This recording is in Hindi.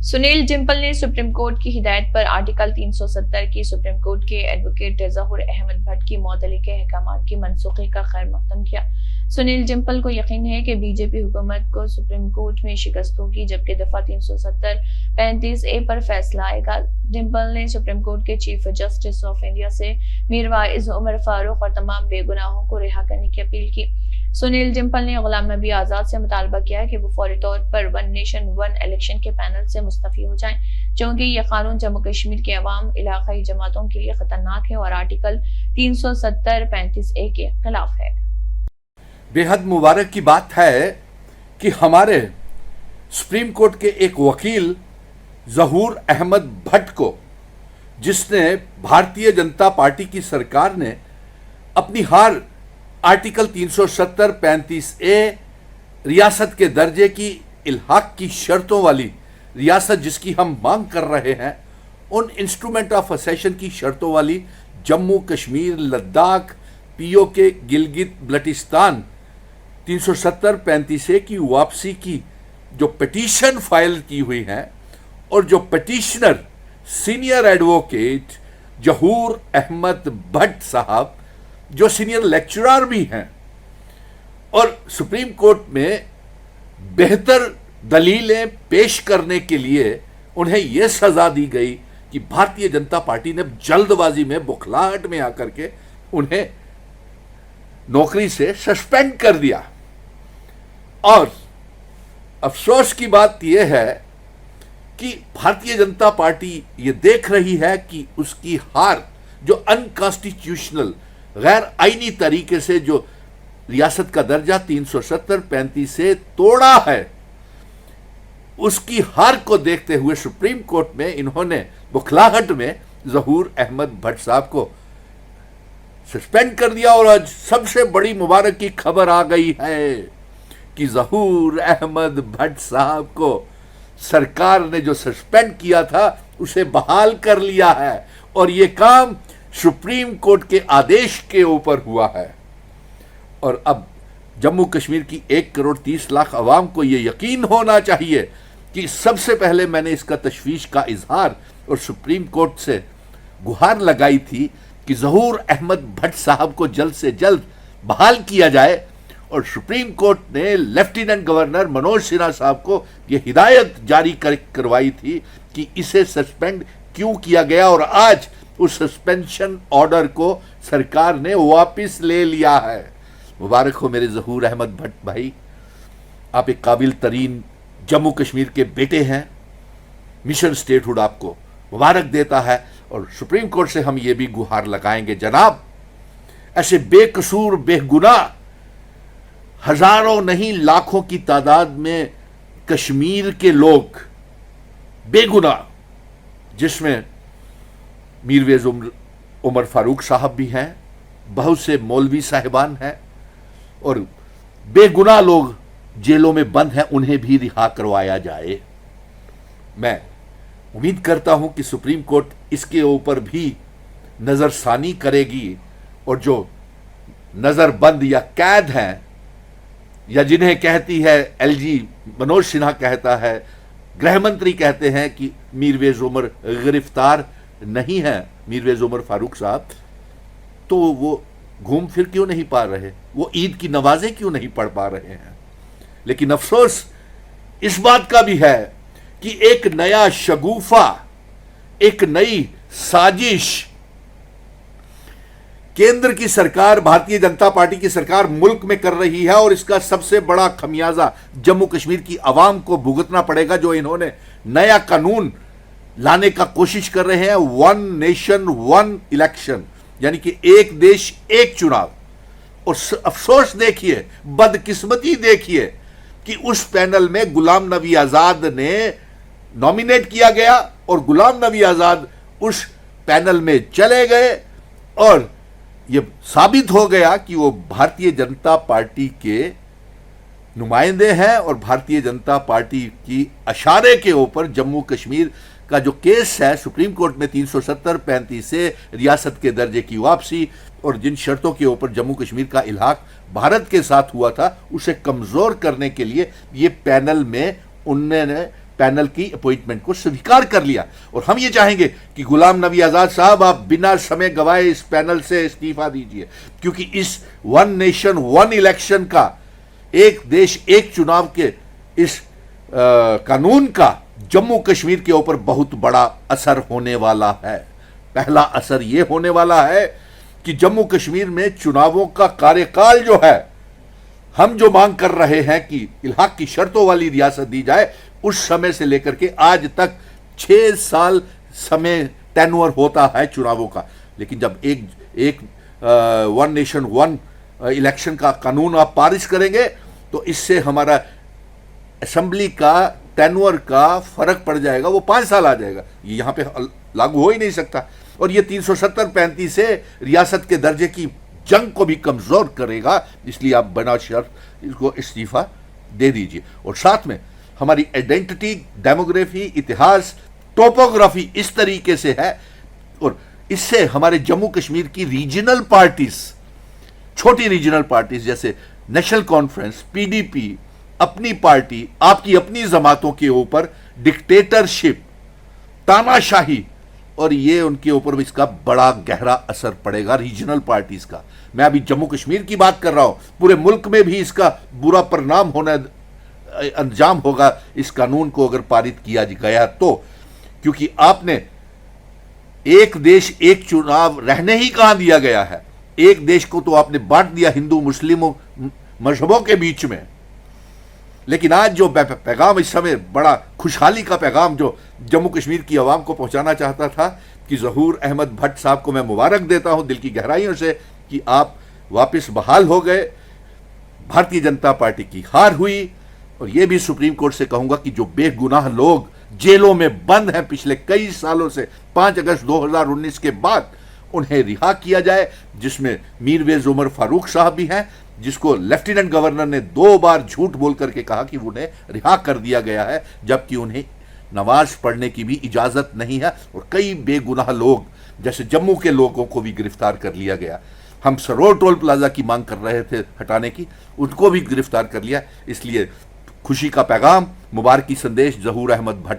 सुनील जिम्पल ने सुप्रीम कोर्ट की हिदायत पर आर्टिकल 370 की सुप्रीम कोर्ट के एडवोकेट ज़हूर अहमद भट्ट की मौतली के अहकामात की मनसूखी का खैर मकदम किया। सुनील जिम्पल को यकीन है कि बीजेपी हुकूमत को सुप्रीम कोर्ट में शिकस्त होगी, जबकि दफा 370-35A पर फैसला आएगा। जिम्पल ने सुप्रीम कोर्ट के चीफ जस्टिस ऑफ इंडिया से मीर वाइज उमर फारूक और तमाम बेगुनाहों को रिहा करने की अपील की। सुनील जिम्पल ने गुलाम नबी आजाद से मुतालबा किया है कि वो फौरी तौर पर वन नेशन वन इलेक्शन के पैनल से मुस्तफी हो जाएं, क्योंकि यह कानून जम्मू कश्मीर के अवाम, इलाकाई जमातों के लिए खतरनाक है और आर्टिकल 370-35A के खिलाफ है। बेहद मुबारक की बात है कि हमारे सुप्रीम कोर्ट के एक वकील ज़हूर अहमद भट्ट को, जिसने भारतीय जनता पार्टी की सरकार ने अपनी हार आर्टिकल 370-35A रियासत के दर्जे की इल्हाक की शर्तों वाली रियासत जिसकी हम मांग कर रहे हैं, उन इंस्ट्रूमेंट ऑफ असेशन की शर्तों वाली जम्मू कश्मीर, लद्दाख, POK, गिलगित बल्टिस्तान 370-35A की वापसी की जो पिटीशन फाइल की हुई है और जो पिटीशनर सीनियर एडवोकेट ज़हूर अहमद भट्ट साहब, जो सीनियर लेक्चरर भी हैं और सुप्रीम कोर्ट में बेहतर दलीलें पेश करने के लिए उन्हें यह सजा दी गई कि भारतीय जनता पार्टी ने जल्दबाजी में, बुखलाहट में आकर के उन्हें नौकरी से सस्पेंड कर दिया। और अफसोस की बात यह है कि भारतीय जनता पार्टी ये देख रही है कि उसकी हार, जो अनकॉन्स्टिट्यूशनल गैर आईनी तरीके से जो रियासत का दर्जा 370-35 से तोड़ा है, उसकी हार को देखते हुए सुप्रीम कोर्ट में इन्होंने बुखलाहट में ज़हूर अहमद भट्ट साहब को सस्पेंड कर दिया। और आज सबसे बड़ी मुबारक की खबर आ गई है कि ज़हूर अहमद भट्ट साहब को सरकार ने जो सस्पेंड किया था उसे बहाल कर लिया है और ये काम सुप्रीम कोर्ट के आदेश के ऊपर हुआ है। और अब जम्मू कश्मीर की 1,30,00,000 अवाम को यह यकीन होना चाहिए कि सबसे पहले मैंने इसका तशवीश का इजहार और सुप्रीम कोर्ट से गुहार लगाई थी कि ज़हूर अहमद भट्ट साहब को जल्द से जल्द बहाल किया जाए। और सुप्रीम कोर्ट ने लेफ्टिनेंट गवर्नर मनोज सिन्हा साहब को यह हिदायत जारी करवाई थी कि इसे सस्पेंड क्यों किया गया, और आज उस सस्पेंशन ऑर्डर को सरकार ने वापस ले लिया है। मुबारक हो मेरे ज़हूर अहमद भट्ट भाई, आप एक काबिल तरीन जम्मू कश्मीर के बेटे हैं। मिशन स्टेटहुड आपको मुबारक देता है और सुप्रीम कोर्ट से हम ये भी गुहार लगाएंगे, जनाब ऐसे बेकसूर बेगुनाह हजारों नहीं लाखों की तादाद में कश्मीर के लोग बेगुनाह, जिसमें मीरवेज उमर फारूक साहब भी हैं, बहुत से मौलवी साहिबान हैं और बेगुनाह लोग जेलों में बंद हैं, उन्हें भी रिहा करवाया जाए। मैं उम्मीद करता हूं कि सुप्रीम कोर्ट इसके ऊपर भी नजरसानी करेगी और जो नजरबंद या कैद हैं, या जिन्हें कहती है LG मनोज सिन्हा कहता है, गृह मंत्री कहते हैं कि मीरवेज उमर गिरफ्तार नहीं है, मीरवेज उमर फारूक साहब, तो वो घूम फिर क्यों नहीं पा रहे, वो ईद की नमाजें क्यों नहीं पढ़ पा रहे हैं। लेकिन अफसोस इस बात का भी है कि एक नया शगुफा, एक नई साजिश केंद्र की सरकार, भारतीय जनता पार्टी की सरकार मुल्क में कर रही है और इसका सबसे बड़ा खमियाजा जम्मू कश्मीर की आवाम को भुगतना पड़ेगा, जो इन्होंने नया कानून लाने का कोशिश कर रहे हैं, वन नेशन वन इलेक्शन, यानी कि एक देश एक चुनाव। और अफसोस देखिए, बदकिस्मती देखिए कि उस पैनल में गुलाम नबी आजाद ने नॉमिनेट किया गया और गुलाम नबी आजाद उस पैनल में चले गए और यह साबित हो गया कि वो भारतीय जनता पार्टी के नुमाइंदे हैं और भारतीय जनता पार्टी की इशारे के ऊपर जम्मू कश्मीर का जो केस है सुप्रीम कोर्ट में 370-35 से रियासत के दर्जे की वापसी और जिन शर्तों के ऊपर जम्मू कश्मीर का इल्हाक भारत के साथ हुआ था, उसे कमजोर करने के लिए ये पैनल में उन्होंने पैनल की अपॉइंटमेंट को स्वीकार कर लिया। और हम ये चाहेंगे कि गुलाम नबी आज़ाद साहब आप बिना समय गवाए इस पैनल से इस्तीफा दीजिए, क्योंकि इस वन नेशन वन इलेक्शन का, एक देश एक चुनाव के इस कानून का जम्मू कश्मीर के ऊपर बहुत बड़ा असर होने वाला है। पहला असर यह होने वाला है कि जम्मू कश्मीर में चुनावों का कार्यकाल जो है, हम जो मांग कर रहे हैं कि इल्हाक की शर्तों वाली रियासत दी जाए, उस समय से लेकर के आज तक 6 साल समय टेन्योर होता है चुनावों का। लेकिन जब एक वन नेशन वन इलेक्शन का कानून आप पारित करेंगे तो इससे हमारा असेंबली का टेन्योर का फर्क पड़ जाएगा, वो 5 साल आ जाएगा। ये यहां पे लागू हो ही नहीं सकता। और ये 370-35 से रियासत के दर्जे की जंग को भी कमजोर करेगा। इसलिए आप बिना शर्त इसको इस्तीफा दे दीजिए। और साथ में हमारी आइडेंटिटी, डेमोग्राफी, इतिहास, टोपोग्राफी इस तरीके से है, और इससे हमारे जम्मू कश्मीर की रीजनल पार्टीज, छोटी रीजनल पार्टीज जैसे नेशनल कॉन्फ्रेंस, पीडीपी, अपनी पार्टी, आपकी अपनी जमातों के ऊपर डिक्टेटरशिप, तानाशाही, और ये उनके ऊपर भी इसका बड़ा गहरा असर पड़ेगा रीजनल पार्टीज का। मैं अभी जम्मू कश्मीर की बात कर रहा हूं, पूरे मुल्क में भी इसका बुरा परिणाम होना, अंजाम होगा इस कानून को अगर पारित किया गया तो। क्योंकि आपने एक देश एक चुनाव रहने ही कहां दिया गया है, एक देश को तो आपने बांट दिया हिंदू मुस्लिमों मजहबों के बीच में। लेकिन आज जो पैगाम इस समय बड़ा खुशहाली का पैगाम जो जम्मू कश्मीर की आवाम को पहुंचाना चाहता था, कि ज़हूर अहमद भट्ट साहब को मैं मुबारक देता हूं दिल की गहराइयों से कि आप वापस बहाल हो गए। भारतीय जनता पार्टी की हार हुई। और यह भी सुप्रीम कोर्ट से कहूंगा कि जो बेगुनाह लोग जेलों में बंद हैं पिछले कई सालों से, 5 अगस्त 2019 के बाद उन्हें रिहा किया जाए, जिसमें मीरवेज उमर फारूक साहब भी हैं, जिसको लेफ्टिनेंट गवर्नर ने 2 बार झूठ बोल करके कहा कि उन्हें रिहा कर दिया गया है, जबकि उन्हें नमाज पढ़ने की भी इजाजत नहीं है। और कई बेगुनाह लोग जैसे जम्मू के लोगों को भी गिरफ्तार कर लिया गया। हम सरोर टोल प्लाजा की मांग कर रहे थे हटाने की, उनको भी गिरफ्तार कर लिया। इसलिए खुशी का पैगाम, मुबारकी संदेश ज़हूर अहमद भट्ट